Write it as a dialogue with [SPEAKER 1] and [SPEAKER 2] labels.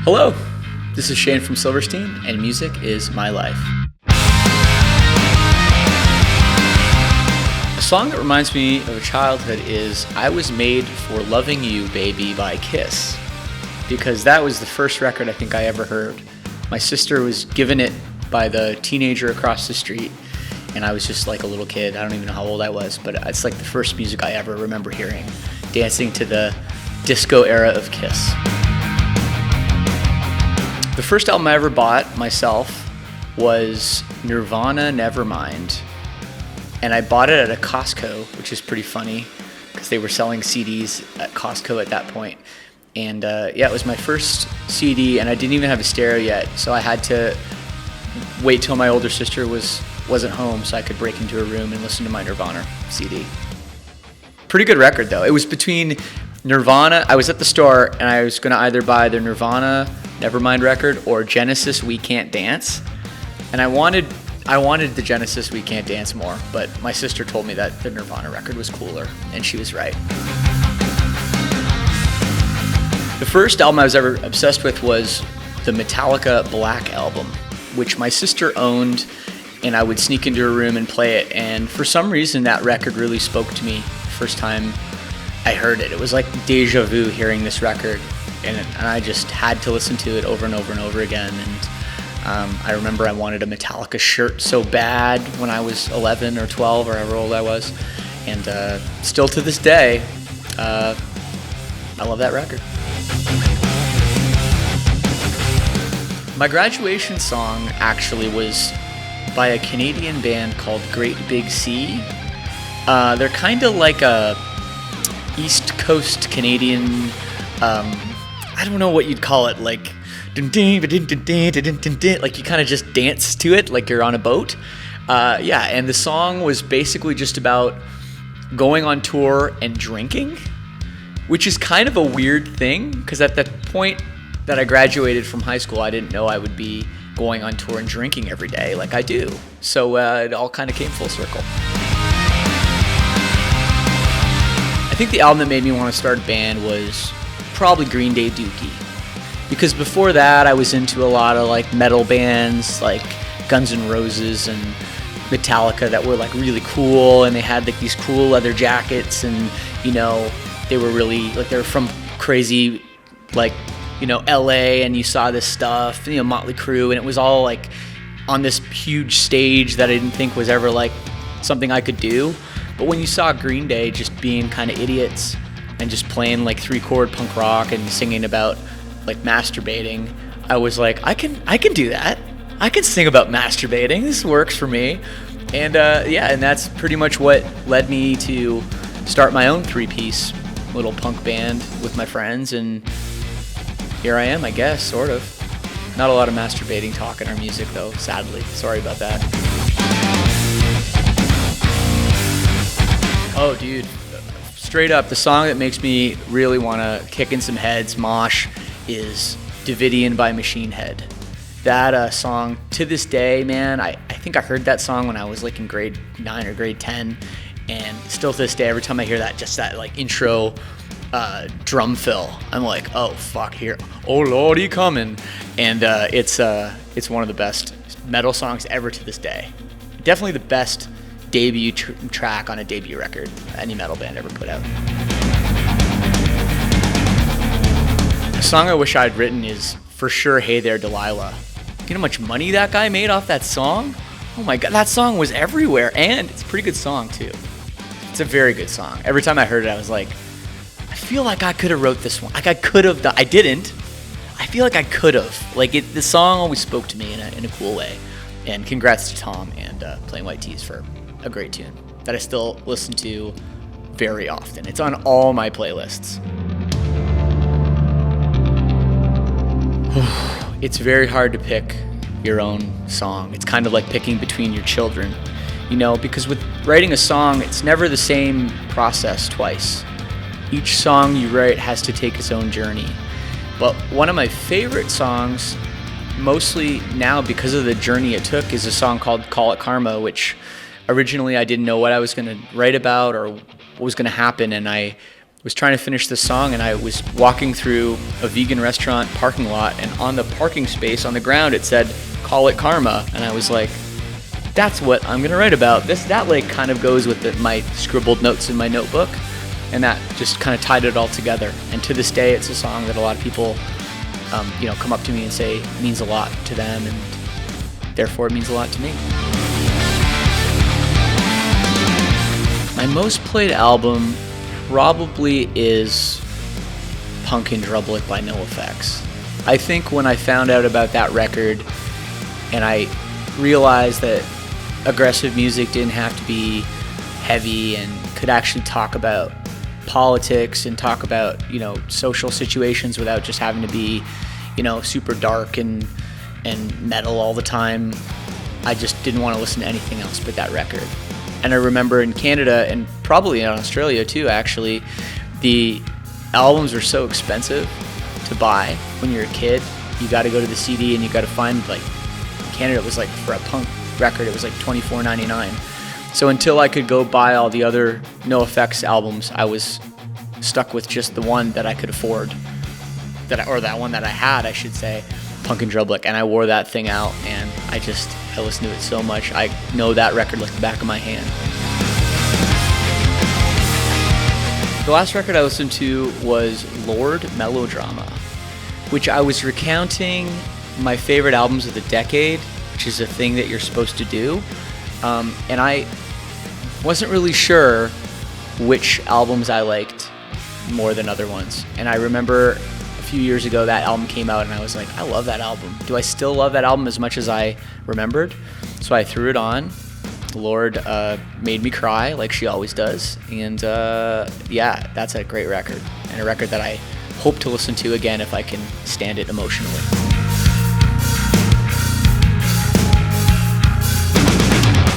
[SPEAKER 1] Hello, this is Shane from Silverstein, and music is my life. A song that reminds me of childhood is I Was Made for Loving You, Baby by Kiss, because that was the first record I think I ever heard. My sister was given it by the teenager across the street, and I was just like a little kid. I don't even know how old I was, but it's like the first music I ever remember hearing, dancing to the disco era of Kiss. The first album I ever bought myself was Nirvana Nevermind, and I bought it at a Costco, which is pretty funny because they were selling CDs at Costco at that point. And it was my first CD, and I didn't even have a stereo yet, so I had to wait till my older sister wasn't home so I could break into her room and listen to my Nirvana CD. Pretty good record though. It was between Nirvana. I was at the store and I was gonna either buy the Nirvana Nevermind record or Genesis We Can't Dance, and I wanted the Genesis We Can't Dance more, but my sister told me that the Nirvana record was cooler, and she was right. The first album I was ever obsessed with was the Metallica Black album, which my sister owned, and I would sneak into her room and play it, and for some reason that record really spoke to me the first time I heard it. It was like deja vu hearing this record, and I just had to listen to it over and over and over again. And I remember I wanted a Metallica shirt so bad when I was 11 or 12 or however old I was, and still to this day, I love that record. My graduation song actually was by a Canadian band called Great Big Sea. They're kind of like a East Coast Canadian, I don't know what you'd call it, like like you kind of just dance to it like you're on a boat. And the song was basically just about going on tour and drinking, which is kind of a weird thing because at the point that I graduated from high school, I didn't know I would be going on tour and drinking every day like I do. So it all kind of came full circle. I think the album that made me want to start a band was probably Green Day Dookie, because before that I was into a lot of like metal bands like Guns N' Roses and Metallica that were like really cool, and they had like these cool leather jackets, and they were really like, they were from crazy like LA, and you saw this stuff, Motley Crue, and it was all like on this huge stage that I didn't think was ever like something I could do. But when you saw Green Day just being kind of idiots and just playing like 3-chord punk rock and singing about like masturbating, I was like, I can do that. I can sing about masturbating. This works for me. And and that's pretty much what led me to start my own 3-piece little punk band with my friends, and here I am, I guess, sort of. Not a lot of masturbating talk in our music though, sadly. Sorry about that. Oh dude, straight up, the song that makes me really want to kick in some heads, mosh, is Davidian by Machine Head. That song, to this day, man, I think I heard that song when I was like in grade 9 or grade 10, and still to this day, every time I hear that, just that like intro drum fill, I'm like, oh fuck, here, oh lordy coming. And it's one of the best metal songs ever to this day. Definitely the best debut track on a debut record any metal band ever put out. A song I wish I'd written is for sure Hey There Delilah. You know how much money that guy made off that song? Oh my god, that song was everywhere, and it's a pretty good song too. It's a very good song. Every time I heard it, I was like, I feel like I could have wrote this one. Like I could have done. I didn't. I feel like I could have. Like the song always spoke to me in a cool way. And congrats to Tom and Plain White T's for a great tune that I still listen to very often. It's on all my playlists. It's very hard to pick your own song. It's kind of like picking between your children, because with writing a song, it's never the same process twice. Each song you write has to take its own journey. But one of my favorite songs, mostly now because of the journey it took, is a song called Call It Karma, which originally I didn't know what I was going to write about or what was going to happen, and I was trying to finish this song, and I was walking through a vegan restaurant parking lot, and on the parking space on the ground it said, "Call it karma," and I was like, that's what I'm gonna write about. That like kind of goes with my scribbled notes in my notebook, and that just kind of tied it all together. And to this day, it's a song that a lot of people, come up to me and say it means a lot to them, and therefore it means a lot to me. My most played album probably is Punk in Drublic by NoFX. I think when I found out about that record and I realized that aggressive music didn't have to be heavy and could actually talk about politics and talk about, social situations without just having to be, super dark and metal all the time, I just didn't want to listen to anything else but that record. And I remember in Canada, and probably in Australia too, actually, the albums were so expensive to buy when you're a kid. You got to go to the CD and you got to find, like, in Canada it was like, for a punk record, it was like $24.99. So until I could go buy all the other NoFX albums, I was stuck with just the one that I could afford, that one that I had, I should say, Punk in Drublic, and I wore that thing out, and I listened to it so much. I know that record like the back of my hand. The last record I listened to was Lord Melodrama, which I was recounting my favorite albums of the decade, which is a thing that you're supposed to do. And I wasn't really sure which albums I liked more than other ones. And I remember a few years ago that album came out and I was like, I love that album. Do I still love that album as much as I remembered? So I threw it on. Lord made me cry like she always does. And that's a great record, and a record that I hope to listen to again if I can stand it emotionally.